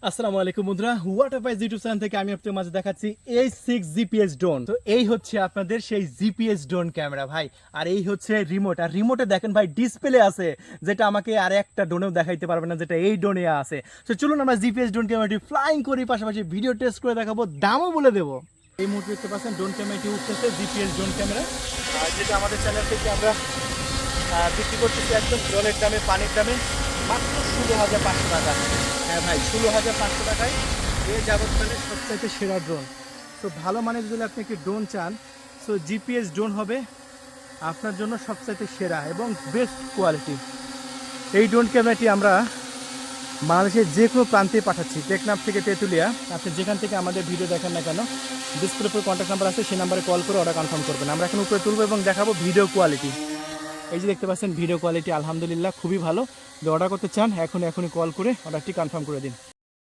আসসালামু আলাইকুম বন্ধুরা, ওয়াটারপাইস ইউটিউব চ্যানেল থেকে আমি আপনাদের মাঝে দেখাচ্ছি এই6 জিপিএস ড্রোন। তো এই হচ্ছে আপনাদের সেই জিপিএস ড্রোন ক্যামেরা ভাই। আর এই হচ্ছে রিমোট, আর রিমোটে দেখেন ভাই ডিসপ্লে আছে, যেটা আমাকে আর একটা ড্রোনেও দেখাইতে পারবে না, যেটা এই ড্রোনে আছে। তো চলুন আমরা জিপিএস ড্রোন ক্যামেরাটি ফ্লাইং করি, পাশাপাশি ভিডিও টেস্ট করে দেখাবো, দামও বলে দেবো। এই মুহূর্তে দেখতে পাচ্ছেন ড্রোন ক্যামেরাটি উঠতেছে, জিপিএস ড্রোন ক্যামেরা, আর যেটা আমাদের চ্যানেল থেকে আমরা বিক্রি করতেছি একদম জলের দামে, পানির দামে, মাত্র 16,500 টাকা। হ্যাঁ ভাই, 16,500 টাকায় এ যাবৎকালের সবচাইতে সেরা ড্রোন। তো ভালো মানের যদি আপনি একটি ড্রোন চান, সো জিপিএস ড্রোন হবে আপনার জন্য সবচাইতে সেরা এবং বেস্ট কোয়ালিটি। এই ড্রোন ক্যামেরাটি আমরা বাংলাদেশের যে কোনো প্রান্তে পাঠাচ্ছি, টেকনাফ থেকে তেঁতুলিয়া। আপনি যেখান থেকে আমাদের ভিডিও দেখেন না কেন, ডিসপ্লের উপর কন্ট্যাক্ট নাম্বার আছে, সেই নাম্বারে কল করে অর্ডার কনফার্ম করবেন। আমরা এখন উপরে তুলবো এবং দেখাবো ভিডিও কোয়ালিটি। এই যে দেখতে পাচ্ছেন ভিডিও কোয়ালিটি আলহামদুলিল্লাহ খুবই ভালো। যদি অর্ডার করতে চান এখনই কল করে অর্ডারটি কনফার্ম করে দিন।